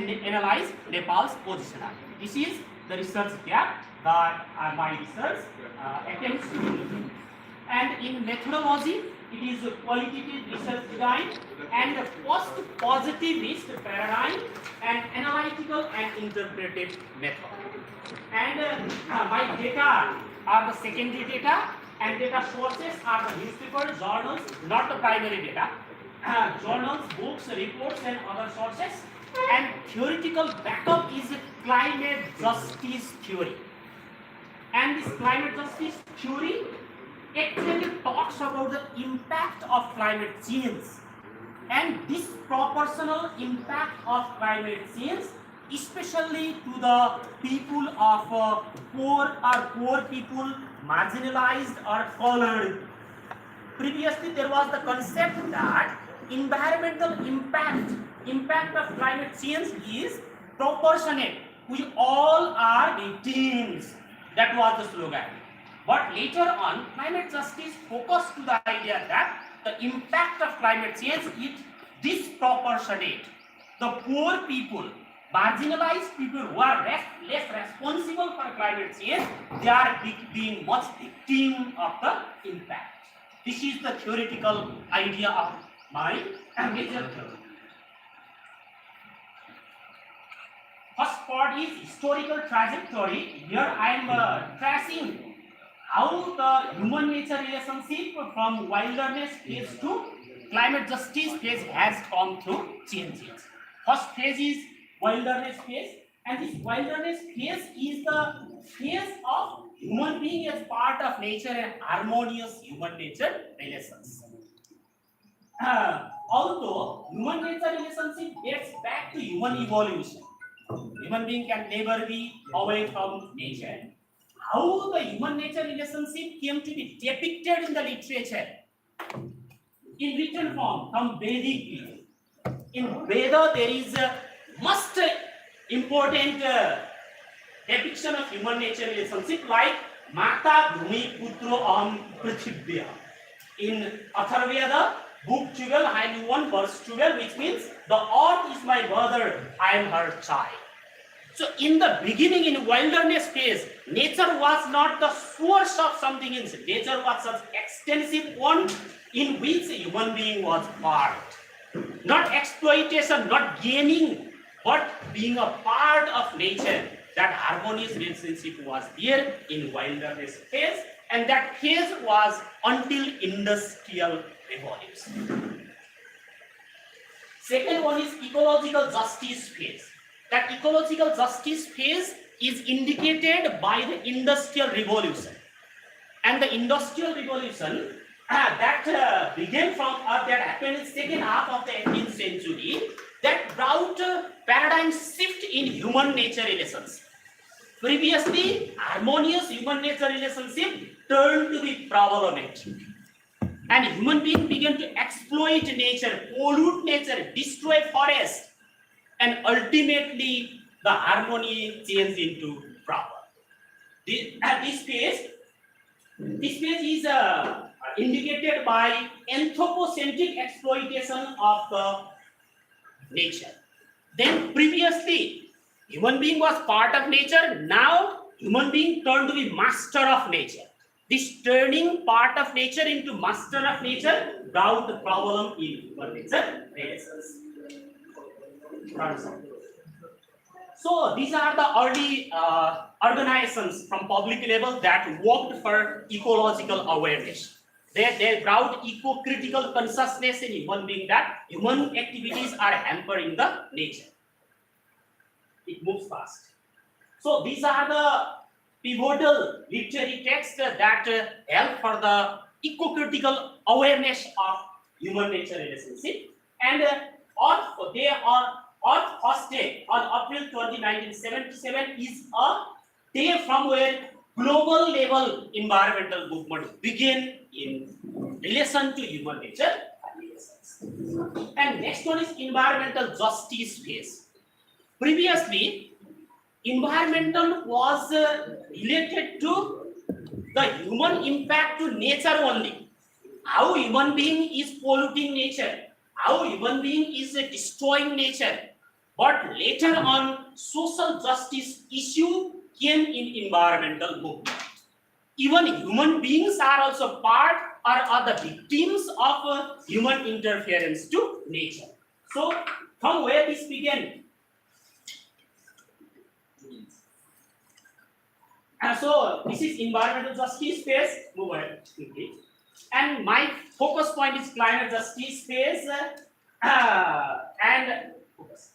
and analyze Nepal's position. This is the research gap that my research attempts to do. And in methodology, it is a qualitative research design and a post-positivist paradigm and analytical and interpretive method. And my data are the secondary data, and data sources are the newspapers, journals, not the primary data. Journals, books, reports, and other sources. And theoretical backup is climate justice theory. And this climate justice theory actually talks about the impact of climate change and disproportional impact of climate change, especially to the people of poor people, marginalized or colored. Previously, there was the concept that environmental impact of climate change is proportionate. We all are victims. That was the slogan. But later on, climate justice focused to the idea that the impact of climate change is disproportionate. The poor people, marginalized people who are less responsible for climate change, they are being much victim of the impact. This is the theoretical idea of my major theory. First part is historical trajectory. Here I am tracing how the human-nature relationship from wilderness phase to climate justice phase has come through changes. First phase is wilderness phase, and this wilderness phase is the phase of human being as part of nature and harmonious human-nature relations. Although human-nature relationship dates back to human evolution, human being can never be away from nature. How the human-nature relationship came to be depicted in the literature in written form from Vedic period. In Veda, there is a most important depiction of human-nature relationship, like Mata Bhumi Putro Aham Prithibhya. In Atharvaveda, book 12, line 1, verse 12, which means the earth is my mother, I am her child. So in the beginning, in wilderness phase, nature was not the source of something else. Nature was such extensive one in which a human being was part. Not exploitation, not gaining, but being a part of nature. That harmonious relationship was there in wilderness phase, and that phase was until industrial revolution. Second one is ecological justice phase. That ecological justice phase is indicated by the industrial revolution. And the industrial revolution that began from that happened in the second half of the 18th century, that brought a paradigm shift in human-nature relations. Previously, harmonious human-nature relationship turned to be problematic. And human beings began to exploit nature, pollute nature, destroy forests, and ultimately the harmony changed into problem. This phase is indicated by anthropocentric exploitation of the nature. Then previously, human being was part of nature. Now, human being turned to be master of nature. This turning part of nature into master of nature brought the problem in human nature relations. So these are the early organizations from public level that worked for ecological awareness. They brought eco-critical consciousness in human being that human activities are hampering the nature. It moves fast. So these are the pivotal literary texts that help for the eco-critical awareness of human nature relationship. And they are Earth First Day on April 20, 1977 is a day from where global level environmental movement began in relation to human nature relations. And next one is environmental justice phase. Previously, environmental was related to the human impact to nature only. How human being is polluting nature, how human being is destroying nature. but later on social justice issue came in environmental movement. Even human beings are also part or are the victims of human interference to nature. So from where this began? So this is environmental justice phase. Move ahead quickly. And my focus point is climate justice phase and focus.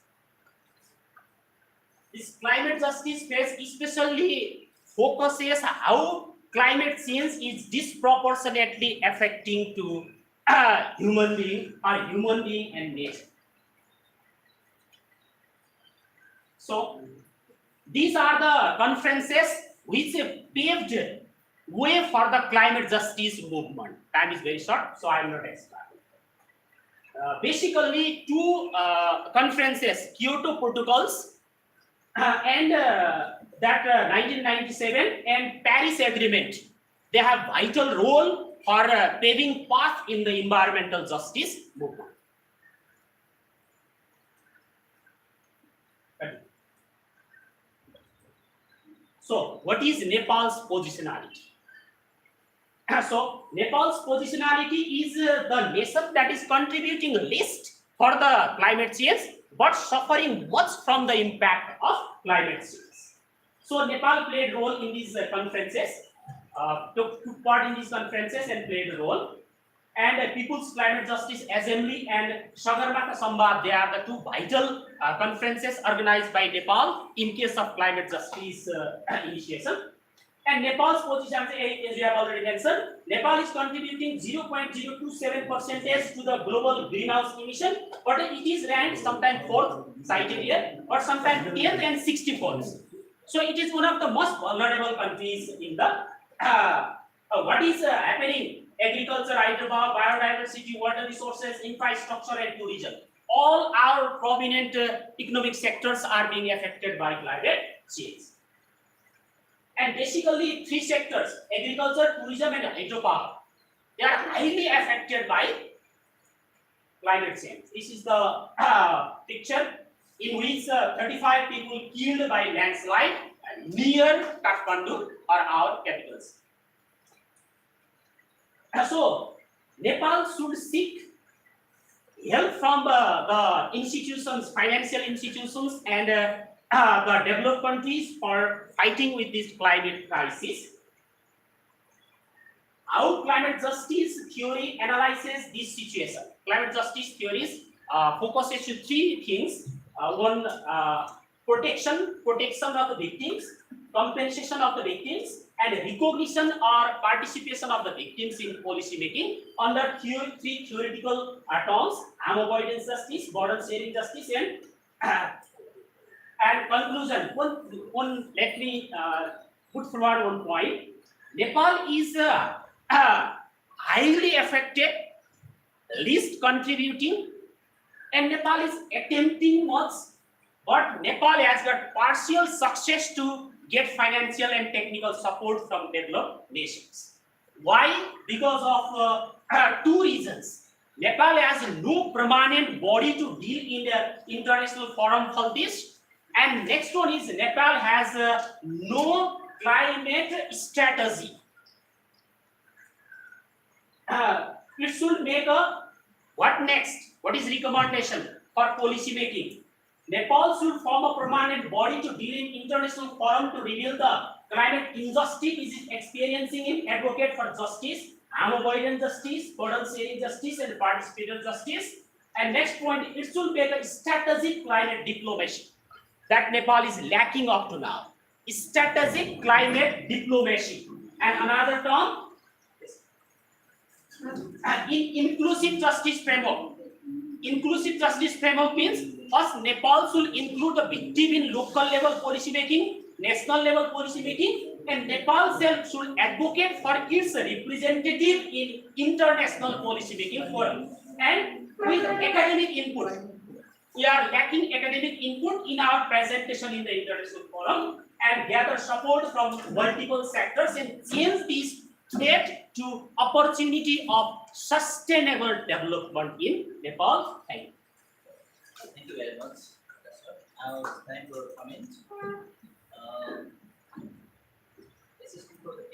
This climate justice phase especially focuses how climate change is disproportionately affecting to human being and nature. So these are the conferences which paved way for the climate justice movement. Time is very short, so I will not explain. Basically, two conferences, Kyoto Protocols and that 1997 and Paris Agreement, they have vital role for paving path in the environmental justice movement. So, what is Nepal's positionality? So, Nepal's positionality is the nation that is contributing least for the climate change, but suffering much from the impact of climate change. So, Nepal played role in these conferences, took part in these conferences and played a role. And People's Climate Justice Assembly and Sagarmatha Samvad, they are the two vital conferences organized by Nepal in case of climate justice initiation. And Nepal's position, as we have already mentioned, Nepal is contributing 0.027% to the global greenhouse emission, but it is ranked sometimes 4th, cited here, or sometimes 10th and 64th. So it is one of the most vulnerable countries in the what is happening. Agriculture, hydropower, biodiversity, water resources, infrastructure, and tourism. All our prominent economic sectors are being affected by climate change. And basically, three sectors: agriculture, tourism, and hydropower. They are highly affected by climate change. This is the picture in which 35 people killed by landslide near Kathmandu are our capitals. So, Nepal should seek help from the institutions, financial institutions, and the developed countries for fighting with this climate crisis. How climate justice theory analyzes this situation? Climate justice theories focuses to three things. One, protection of the victims, compensation of the victims, and recognition or participation of the victims in policy making under three theoretical terms: harm avoidance justice, burden sharing justice, and conclusion. Let me put forward one point. Nepal is highly affected, least contributing, and Nepal is attempting much, but Nepal has got partial success to get financial and technical support from developed nations. Why? Because of two reasons. Nepal has no permanent body to deal in the international forum for this, and next one is Nepal has no climate strategy. It should make a what next? What is recommendation for policy making? Nepal should form a permanent body to deal in international forum to reveal the climate injustice it is experiencing in, advocate for justice, harm avoidance justice, burden sharing justice, and participatory justice. And next point, it should make a strategic climate diplomacy that Nepal is lacking up to now. Strategic climate diplomacy. And another term, inclusive justice framework. Inclusive justice framework means first Nepal should include the victim in local level policy making, national level policy making, and Nepal self should advocate for its representative in international policy making forum. And with academic input, we are lacking academic input in our presentation in the international forum, and gather support from multiple sectors and change this threat to opportunity of sustainable development in Nepal. Thank you. Thank you very much. Now it's time for comment.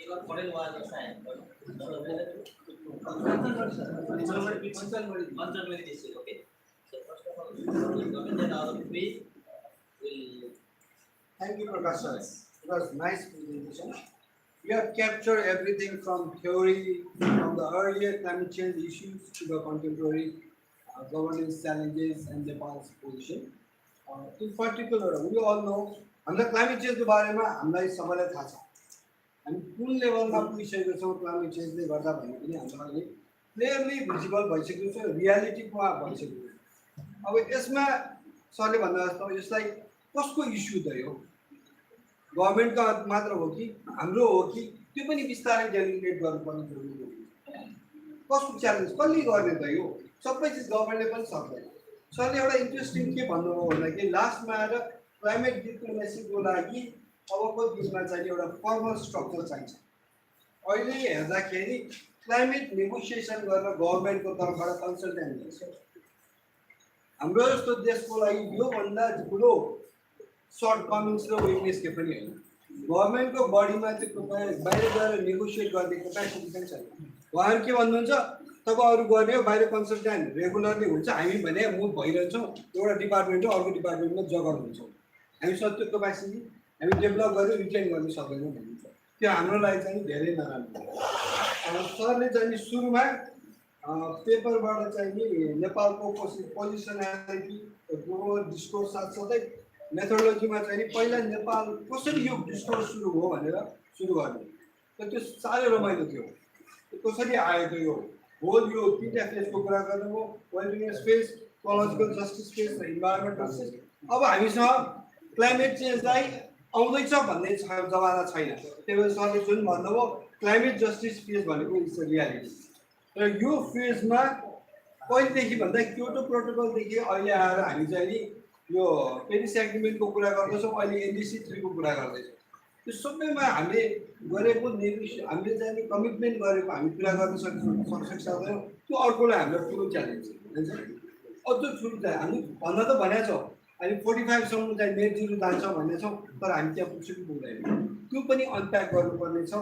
एक और पढ़ेको वाला जस्तो आयो Anjanmari district. Okay. So first of all, comment, then out of three will. Thank you, Professor. It was nice presentation. You have captured everything from theory, from the earlier climate change issues to the contemporary governance challenges and Nepal's position. In particular, we all know हामीलाई climate चेन्जको बारेमा हामीलाई सबैलाई थाहा छ हामी कुन लेभलमा पुगिसकेको छौँ क्लाइमेट चेन्जले गर्दा भन्ने पनि हामीलाई अहिले क्लियरली भिजिबल भइसकेको छ रियालिटीमा भइसकेको छ अब यसमा सरले भन्दा जस्तो यसलाई कसको इस्यु त यो गभर्मेन्टका मात्र हो कि हाम्रो हो कि त्यो पनि बिस्तारै डेलिमिनेट गर्नुपर्ने जरुरी हो कसको च्यालेन्ज कसले गर्ने त यो सबै चिज गभर्मेन्टले पनि सक्दैन सरले एउटा इन्ट्रेस्टिङ के भन्नुभयो भन्दाखेरि लास्टमा आएर क्लाइमेट डिप्लोमेसीको लागि अबको दिनमा चाहिँ एउटा फर्मल स्ट्रक्चर चाहिन्छ अहिले हेर्दाखेरि क्लाइमेट नेगोसिएसन गर्न गभर्मेन्टको तर्फबाट कन्सल्टेन्ट छ हाम्रो जस्तो देशको लागि योभन्दा ठुलो सर्ट कमिङ्स र विकनेस के पनि होइन गभर्मेन्टको बडीमा त्यो बाहिर गएर नेगोसिएट गर्ने क्यापेसिटी पनि छैन उहाँहरू के भन्नुहुन्छ तपाईहरु गर्ने हो बाहिर कन्सल्टेन्ट रेगुलरली हुन्छ हामी भने मुभ भइरहन्छौँ एउटा डिपार्टमेन्ट हो अर्को डिपार्टमेन्टमा जगन हुन्छौँ हामीसँग त्यो क्यापेसिटी हामी डेभलप गरेर रिटेन गर्न सक्दैनौँ भनिन्छ त्यो हाम्रो लागि चाहिँ धेरै नराम्रो सरले चाहिँ सुरुमा पेपरबाट चाहिँ नि नेपालको पोजिसनालिटी ग्लोबल डिस्कोर्स साथसाथै मेथोडोलोजीमा चाहिँ नि पहिला नेपाल कसरी यो डिस्कोर्स सुरु भयो भनेर सुरु गर्ने त त्यो साह्रै रमाइलो थियो कसरी आएको यो होल यो तीनटा फेजको कुरा गर्नुभयो wellbeing phase ecological justice phase र इन्भाइरोमेन्टल फेज अब हामीसँग क्लाइमेट चेन्जलाई आउँदैछ भन्ने जमाना छैन त्यही भएर सरले जुन भन्नुभयो क्लाइमेट जस्टिस फेज भनेको इट्स अ रियालिटी र यो फेजमा पहिलेदेखि भन्दा क्योटो प्रोटोकलदेखि अहिले आएर हामी चाहिँ नि यो पेरिस एग्रिमेन्टको कुरा गर्दैछौँ अहिले एनडिसी 3 को कुरा गर्दैछौँ त्यो सबैमा हामीले गरेको हामीले चाहिँ नि कमिटमेन्ट गरेको हामी पुरा गर्न सक्दैनौँ त्यो अर्कोलाई हामीलाई ठुलो च्यालेन्ज हुन्छ अझ ठुलो चाहिँ हामी भन्न त भनेको छौँ हामी 45 सम्म चाहिँ नेट जिरो जान्छौँ भन्ने छौँ तर हामी त्यहाँ पुग्छु कि पुग्दैन त्यो पनि अनप्याक गर्नुपर्ने छ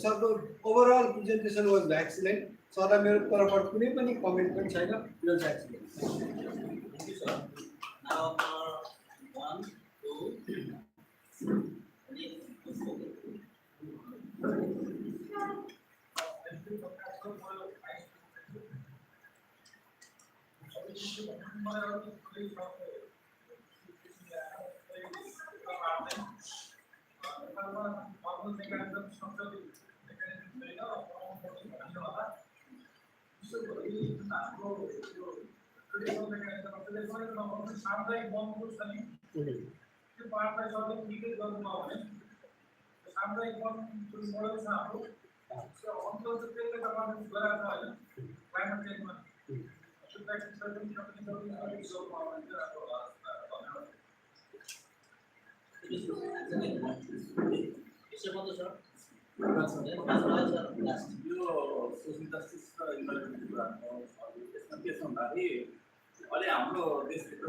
सरको ओभरअल प्रेजेन्टेसन वाज एक्सिलेन्ट सरलाई मेरो तर्फबाट कुनै पनि कमेन्ट पनि छैन यो चाहिँ excellent Thank you, sir. Now, 1, 2, सामुदायिक बमको छ नि त्यो पार्टलाई सरले निकै गर्नुभयो भने सामुदायिक बम जुन मोडल छ हाम्रो त्यो अन्त चाहिँ त्यसले तपाईँले गराएको छ होइन क्लाइमेट चेन्जमा त्यो प्र्याक्टिस पनि सोशल जस्टिस र इन्भाइरोमेन्टल कुराको त्यसमा के छ भन्दाखेरि अहिले हाम्रो देशभित्र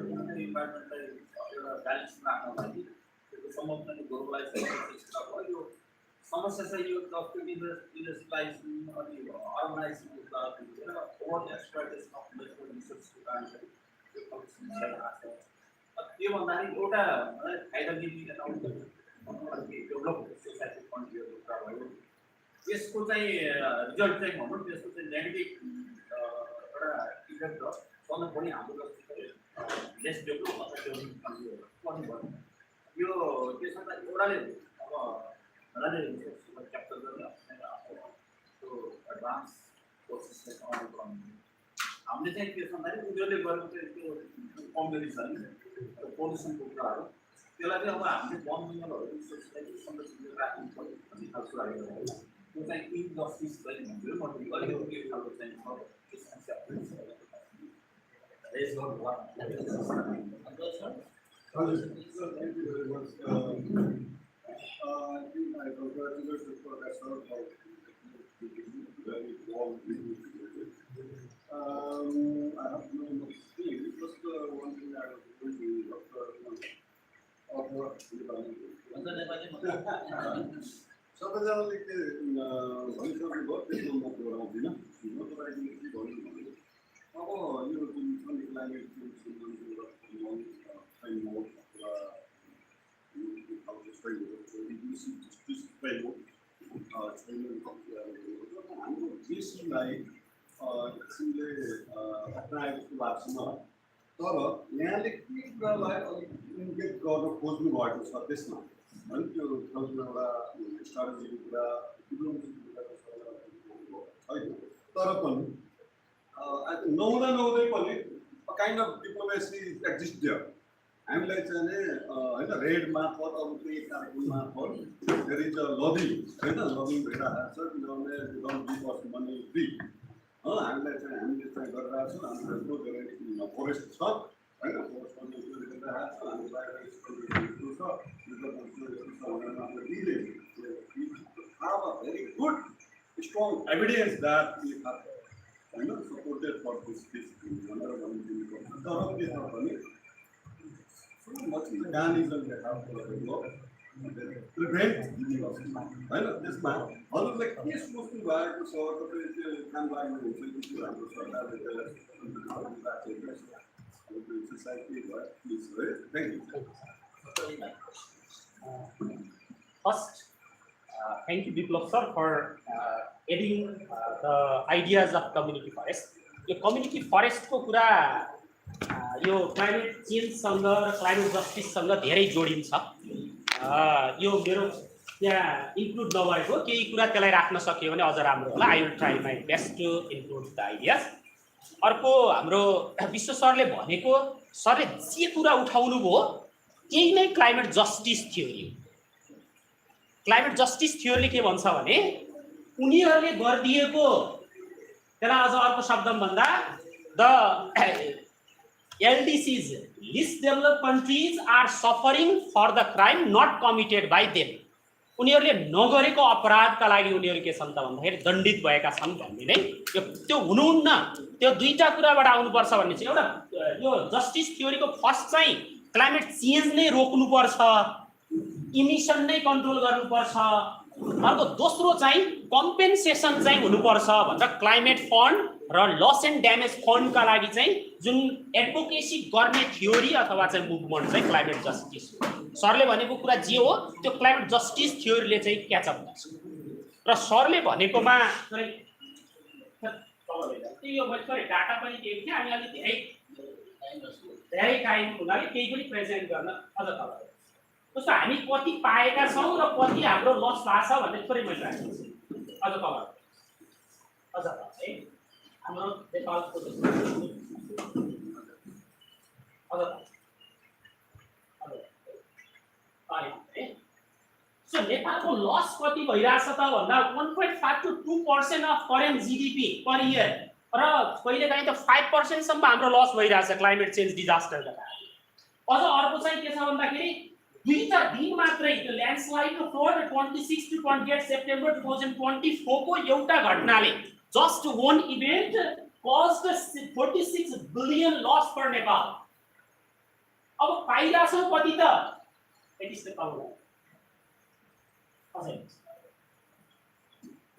इन्भाइरोमेन्टलाई एउटा ब्यालेन्स राख्नको लागि त्यो सम्भव ग्लोबलाइजेसन भयो यो समस्या चाहिँ यो जस्तो इन्डस्ट्रियलाइजेसन अनि अर्गनाइजेसनको कुरा र ओभर एक्सप्लोइटेसन अफ नेचुरल रिसोर्सको कारण चाहिँ त्यो समस्या आएको छ त्यो भन्दाखेरि एउटा फाइदा लिने डेभलप सोसाइटी कन्ट्रीहरूको कुरा भयो यसको चाहिँ रिजल्ट चाहिँ भनौँ त्यसको चाहिँ नेगेटिभ एउटा इफेक्ट छ सधैँ पनि हाम्रो जस्तो लेस डेभलप अथवा डेभलपिङ कन्ट्रीहरू पनि भयो यो त्यसमा त एउटाले अब राम्ररी रिसोर्सलाई क्याप्चर गर्ने त्यो एडभान्स प्रोसेसलाई अगाडि बढाउनु हामीले चाहिँ के छ भन्दाखेरि उनीहरूले गरेको चाहिँ त्यो कमजोरी छ नि पोल्युसनको कुराहरू त्यसलाई चाहिँ अब हामीले वन मिनरलहरू रिसोर्सलाई संरक्षण राख्नु पर्यो भन्ने खालको कुरा गरिरहेको त्यो चाहिँ इनजस्टिस चाहिँ भन्छु म अलिकति यो खालको चाहिँ छ त्यो समस्या रेज गर्नु भयो Thank you very much. I think I congratulate the professor for very long I have no much to say. Just one thing I was going to Dr. भन्छ नेपाली सबैजनाले के भनिसक्नुभयो त्यसमा म दोहोऱ्याउँदिनँ म तपाईँले के भन्नु भने अब यो जुन छ क्लाइमेट चेन्ज हाम्रो देशलाई किसिमले अप्नाएको जस्तो लाग्छ मलाई तर यहाँले के कुरालाई अलिक इन्डिकेट गर्न खोज्नु भएको छ त्यसमा है त्यो एउटा स्ट्राटेजीको कुरा डिप्लोमेसीको कुरा छैन तर पनि नहुँदै पनि kind of diplomacy exist there हामीलाई चाहिँ नि होइन रेड मार्फत अरू केही कार्यक्रम मार्फत देयर इज अ लबिङ होइन लबिङ भइरहेको छ किनभने don't give us money free हामीलाई चाहिँ हामीले चाहिँ गरिरहेको छौँ हाम्रो धेरै फरेस्ट छ होइन फरेस्टमा गरिरहेको छ हामी have a very good, strong evidence that we have supported for this so much mechanism they have to prevent giving us. This man, all of the case was to buy to sort of can buy society, please, thank you. First, thank you, Biplab sir, for adding the ideas of community forest. Yo community forest को कुरा यो climate change सँग र climate justice सँग धेरै जोडिन्छ। यो मेरो यहाँ include नभएको केही कुरा त्यसलाई राख्न सकियो भने अझ राम्रो होला। I will try my best to include the ideas. अर्को हाम्रो विश्व सरले भनेको सरले जे कुरा उठाउनु भयो त्यही नै climate justice theory हो। क्लाइमेट जस्टिस थ्योरीले के भन्छ भने उनीहरूले गरिदिएको त्यसलाई अझ अर्को शब्दमा भन्दा the LDCs list developed countries are suffering for the crime not committed by them उनीहरूले नगरेको अपराधका लागि उनीहरू के छन् त भन्दाखेरि दण्डित भएका छन् भन्ने नै त्यो हुनुहुन्न त्यो दुईटा कुराबाट आउनुपर्छ भन्ने चाहिँ एउटा यो जस्टिस थ्योरीको फर्स्ट चाहिँ क्लाइमेट चेन्ज नै रोक्नुपर्छ इमिसन नै कन्ट्रोल गर्नुपर्छ अर्को दोस्रो चाहिँ कम्पेन्सेसन चाहिँ हुनुपर्छ भनेर क्लाइमेट फन्ड र लस एन्ड ड्यामेज फन्डका लागि चाहिँ जुन एडभोकेसी गर्ने थ्योरी अथवा चाहिँ मुभमेन्ट चाहिँ क्लाइमेट जस्टिस सरले भनेको कुरा जे हो त्यो क्लाइमेट जस्टिस थ्योरीले चाहिँ क्याचअप गर्छ र सरले भनेकोमा यो मैले डाटा पनि दिएको थिएँ हामी अलि धेरै टाइम हुनाले केही पनि प्रेजेन्ट गर्न अझ तल जस्तो हामी कति पाएका छौँ र कति हाम्रो लस भएको छ भन्ने थोरै मैले राखेको छु अझ तल अझ तल है हाम्रो नेपालको सो नेपालको लस कति भइरहेछ त भन्दा 1.5 to 2% of current GDP per year र कहिलेकाहीँ त 5% सम्म हाम्रो लस भइरहेछ क्लाइमेट चेन्ज डिजास्टरका कारण अझ अर्को चाहिँ के छ भन्दाखेरि दुईटा दिन मात्रै त्यो ल्यान्डस्लाइड र फ्लड 26 to 28 सेप्टेम्बर 2024 को एउटा घटनाले just one event caused 46 billion loss for Nepal. अब पाइरहेछौँ कति त एटिस त पाउनु अझै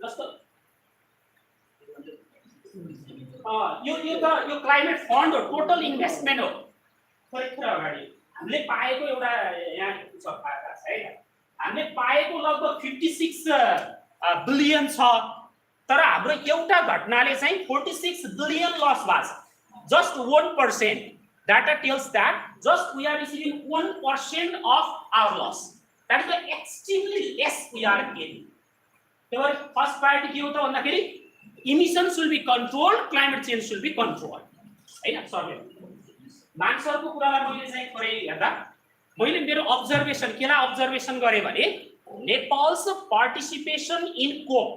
जस्तो यो क्लाइमेट फन्ड हो टोटल इन्भेस्टमेन्ट हो थोरै अगाडि हामीले पाएको एउटा यहाँ छ है हामीले पाएको लगभग 56 बिलियन छ तर हाम्रो एउटा घटनाले चाहिँ 46 बिलियन लस भएको छ just 1% data tells that just we are receiving 1% of our loss that is extremely less we are getting therefore first priority के हो त भन्दाखेरि emissions should be controlled climate change should be controlled हैन सरले मान्छेहरुको कुरालाई मैले चाहिँ थोरै हेर्दा मैले मेरो अब्जर्भेसन केलाई अब्जर्भेसन गरे भने Nepal's participation in COP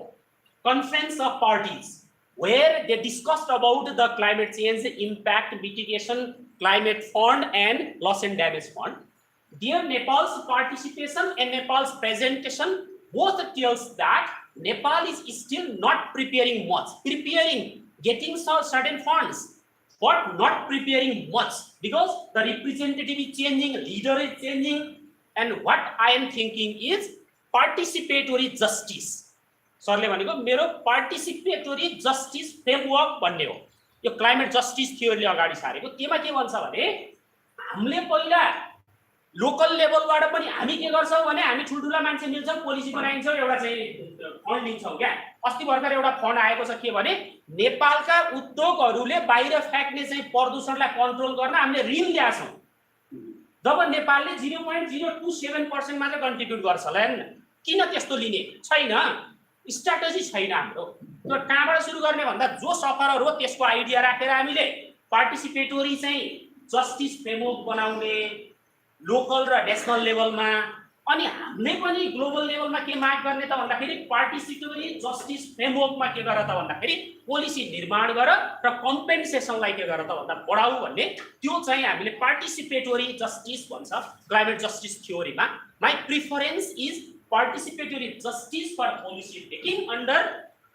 conference of parties where they discussed about the climate change impact mitigation climate fund and loss and damage fund. Dear Nepal's participation and Nepal's presentation both tells that Nepal is still not preparing much, getting certain funds, but not preparing much because the representative is changing, leader is changing, and what I am thinking is participatory justice. सरले भनेको मेरो participatory justice framework भन्ने हो। यो climate justice थियोरीले अगाडि सारेको। त्यसमा के भन्छ भने हामीले पहिला लोकल लेभलबाट पनि हामी के गर्छौँ भने हामी ठुल्ठुला मान्छे मिल्छौँ, पोलिसी बनाइन्छौँ, एउटा चाहिँ फन्ड लिन्छौँ क्या। अस्ति भर्खर एउटा फन्ड आएको छ के भने नेपालका उद्योगहरूले बाहिर फ्याँक्ने चाहिँ प्रदूषणलाई कन्ट्रोल गर्न हामीले ऋण ल्याछौँ। जब नेपालले 0.027% मात्र कन्ट्रिब्युट गर्छ होला किन त्यस्तो लिने छैन, स्ट्राटेजी छैन हाम्रो। त्यो कहाँबाट सुरु गर्ने भन्दा जो सफरर हो त्यसको आइडिया राखेर हामीले पार्टिसिपेटोरी चाहिँ जस्टिस फ्रेमवर्क बनाउने लोकल र नेसनल लेभलमा, अनि हामीले पनि ग्लोबल लेभलमा के माग गर्ने त भन्दाखेरि पार्टिसिपेटोरी जस्टिस फ्रेमवर्कमा के गर त भन्दाखेरि पोलिसी निर्माण गर र कम्पेन्सेसनलाई के गर त भन्दा बढाऊ भन्ने, त्यो चाहिँ हामीले पार्टिसिपेटोरी जस्टिस भन्छ क्लाइमेट जस्टिस थ्योरीमा। My preference is participatory justice for policy taking under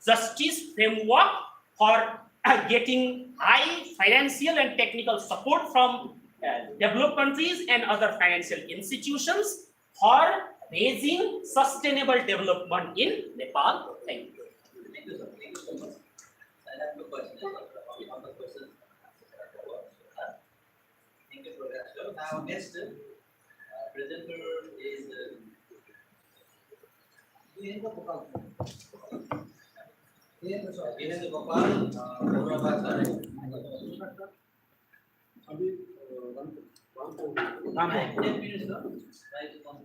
justice framework for getting high financial and technical support from developed countries and other financial institutions for raising sustainable development in Nepal. Thank you. Thank you, sir. Thank you so much. I have no questions. All the questions. Thank you, Professor. Now, next presenter is Virendra Gopal. Virendra Gopal, अभी 10 minutes, sir. Try to come.